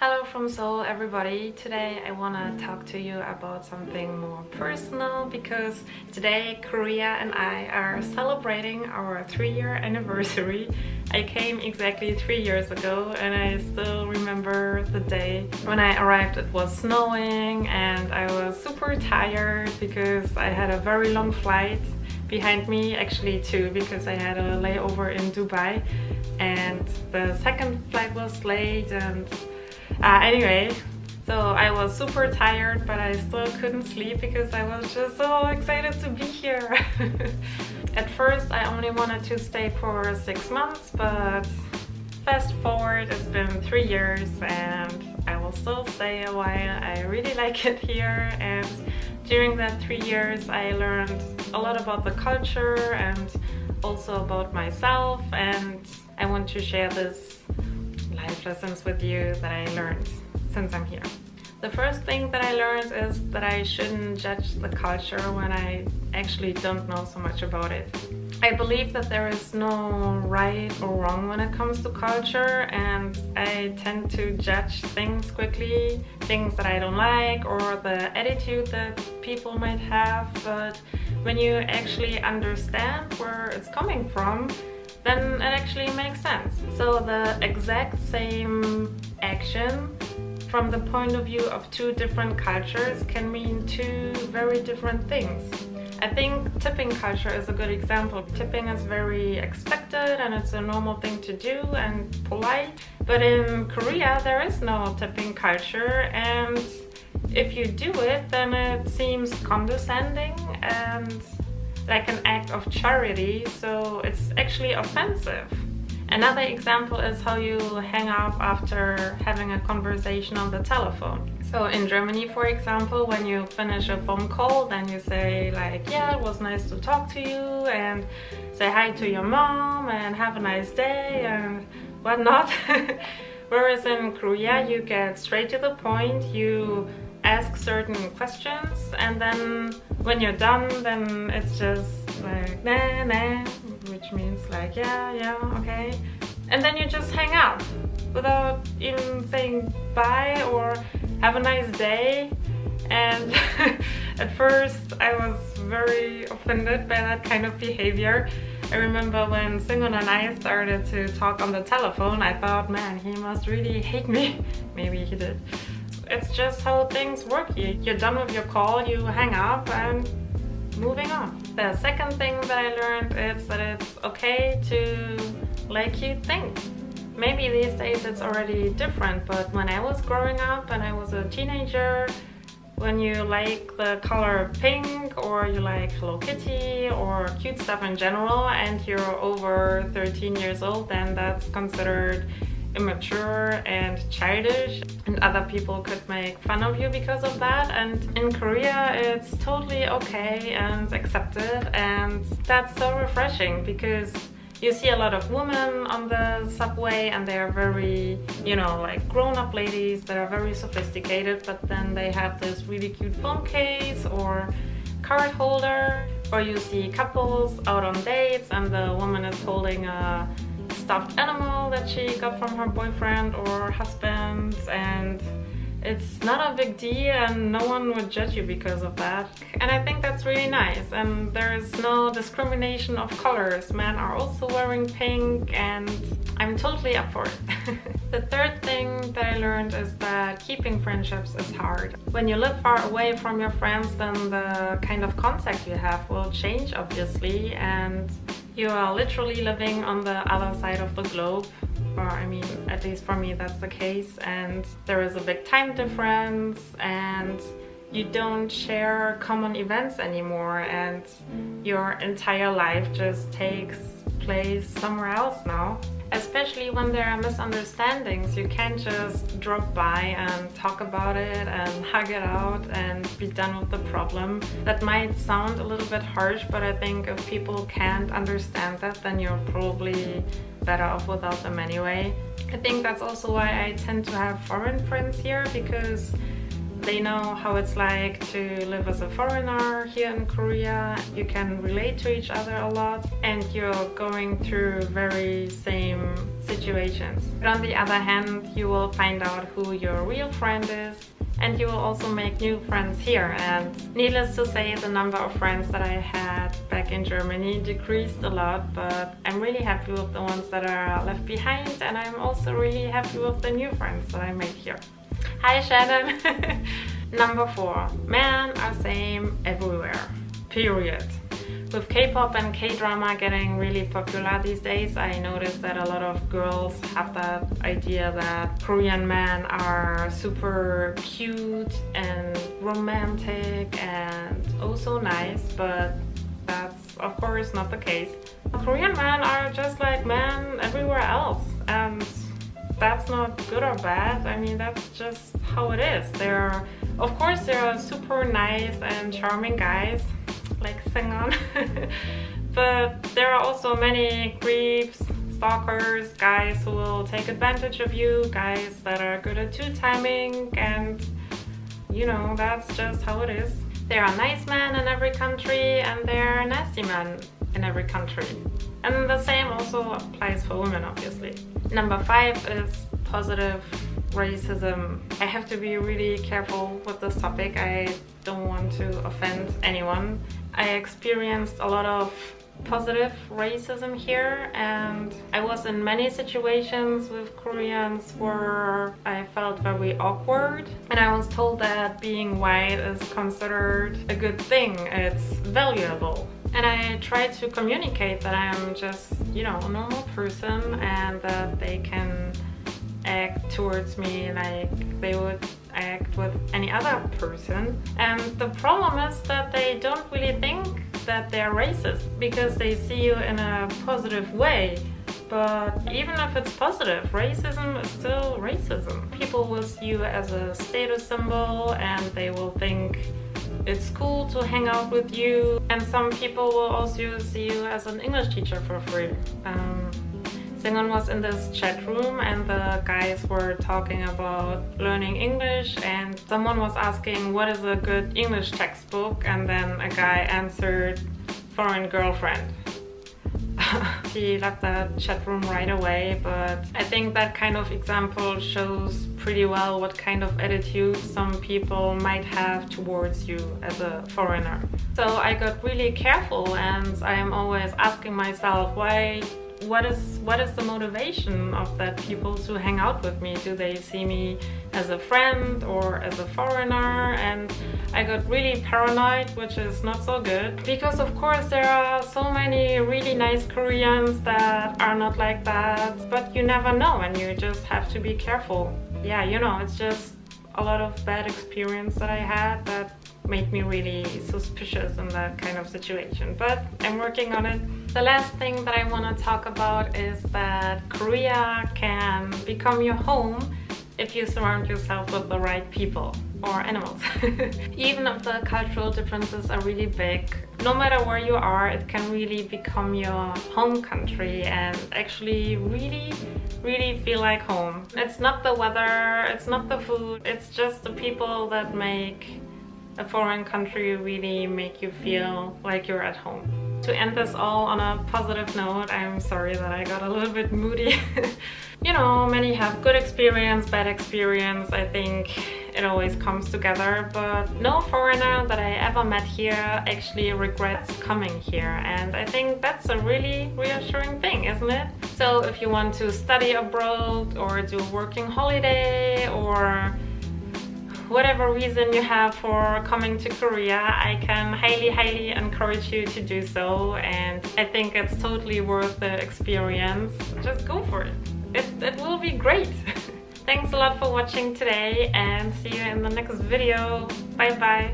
Hello from Seoul, everybody. Today I want to talk to you about something more personal because today Korea and I are celebrating our 3-year anniversary. I came exactly 3 years ago and I still remember the day when I arrived. It was snowing and I was super tired because I had a very long flight behind me, actually two, because I had a layover in Dubai and the second flight was late and anyway, so I was super tired, but I still couldn't sleep because I was just so excited to be here. At first I only wanted to stay for 6 months, but fast forward, it's been 3 years and I will still stay a while. I really like it here, and during that 3 years I learned a lot about the culture and also about myself, and I want to share this life lessons with you that I learned since I'm here. The first thing that I learned is that I shouldn't judge the culture when I actually don't know so much about it. I believe that there is no right or wrong when it comes to culture, and I tend to judge things quickly, things that I don't like or the attitude that people might have, but when you actually understand where it's coming from, then it actually makes sense. So the exact same action from the point of view of two different cultures can mean two very different things. I think tipping culture is a good example. Tipping is very expected and it's a normal thing to do and polite. But in Korea there is no tipping culture, and if you do it then it seems condescending and like an act of charity, so it's actually offensive. Another example is how you hang up after having a conversation on the telephone. So in Germany, for example, when you finish a phone call, then you say like, yeah, it was nice to talk to you, and say hi to your mom and have a nice day and whatnot. Whereas in Korea, you get straight to the point, you ask certain questions, and then when you're done, then it's just like nah nah, which means like yeah okay, and then you just hang up without even saying bye or have a nice day. And at first I was very offended by that kind of behavior. I remember when Singon and I started to talk on the telephone, I thought, man, he must really hate me. Maybe he did. It's just how things work. You're done with your call, you hang up and moving on. The second thing that I learned is that it's okay to like cute things. Maybe these days it's already different, but when I was growing up and I was a teenager, when you like the color pink or you like Hello Kitty or cute stuff in general and you're over 13 years old, then that's considered immature and childish, and other people could make fun of you because of that. And in Korea it's totally okay and accepted, and that's so refreshing because you see a lot of women on the subway and they are very, like grown-up ladies that are very sophisticated, but then they have this really cute phone case or card holder. Or you see couples out on dates and the woman is holding a stuffed animal that she got from her boyfriend or husband, and it's not a big deal and no one would judge you because of that. And I think that's really nice, and there is no discrimination of colors. Men are also wearing pink and I'm totally up for it. The third thing that I learned is that keeping friendships is hard. When you live far away from your friends, then the kind of contact you have will change, obviously, and you are literally living on the other side of the globe, or I mean, at least for me that's the case, and there is a big time difference and you don't share common events anymore, and your entire life just takes place somewhere else now. Especially when there are misunderstandings, you can't just drop by and talk about it and hug it out and be done with the problem. That might sound a little bit harsh, but I think if people can't understand that, then you're probably better off without them anyway. I think that's also why I tend to have foreign friends here, because They know how it's like to live as a foreigner here in Korea. You can relate to each other a lot and you're going through very same situations. But on the other hand, you will find out who your real friend is, and you will also make new friends here. And needless to say, the number of friends that I had back in Germany decreased a lot, but I'm really happy with the ones that are left behind, and I'm also really happy with the new friends that I made here. Hi Shannon! Number 4. Men are same everywhere. Period. With K-pop and K-drama getting really popular these days, I noticed that a lot of girls have that idea that Korean men are super cute and romantic and oh so nice, but that's of course not the case. Korean men are just like men everywhere else, and that's not good or bad. I mean, that's just how it is. Of course, there are super nice and charming guys like Seoul, but there are also many creeps, stalkers, guys who will take advantage of you, guys that are good at two-timing, and you know, that's just how it is. There are nice men in every country and there are nasty men in every country. And the same also applies for women, obviously. Number 5 is positive racism. I have to be really careful with this topic. I don't want to offend anyone. I experienced a lot of positive racism here, and I was in many situations with Koreans where I felt very awkward, and I was told that being white is considered a good thing, it's valuable. And I tried to communicate that I'm just, you know, a normal person and that they can act towards me like they would act with any other person. And the problem is that they don't really think that they're racist because they see you in a positive way. But even if it's positive, racism is still racism. People will see you as a status symbol and they will think it's cool to hang out with you. And some people will also see you as an English teacher for free. Seoul was in this chat room and the guys were talking about learning English, and someone was asking what is a good English textbook, and then a guy answered foreign girlfriend. She left the chat room right away, but I think that kind of example shows pretty well what kind of attitude some people might have towards you as a foreigner. So I got really careful, and I am always asking myself what is the motivation of that people to hang out with me? Do they see me as a friend or as a foreigner? And I got really paranoid, which is not so good, because of course there are so many really nice Koreans that are not like that, but you never know and you just have to be careful. Yeah, you know, it's just a lot of bad experience that I had that made me really suspicious in that kind of situation, but I'm working on it. The last thing that I want to talk about is that Korea can become your home if you surround yourself with the right people or animals. Even if the cultural differences are really big, no matter where you are, it can really become your home country and actually really feel like home. It's not the weather, it's not the food, it's just the people that make a foreign country really make you feel like you're at home. To end this all on a positive note, I'm sorry that I got a little bit moody. You know, many have good experience, bad experience. I think it always comes together, but no foreigner that I ever met here actually regrets coming here, and I think that's a really reassuring thing, isn't it? So if you want to study abroad or do a working holiday or whatever reason you have for coming to Korea, I can highly encourage you to do so, and I think it's totally worth the experience. Just go for it. It will be great. Thanks a lot for watching today and see you in the next video. Bye bye.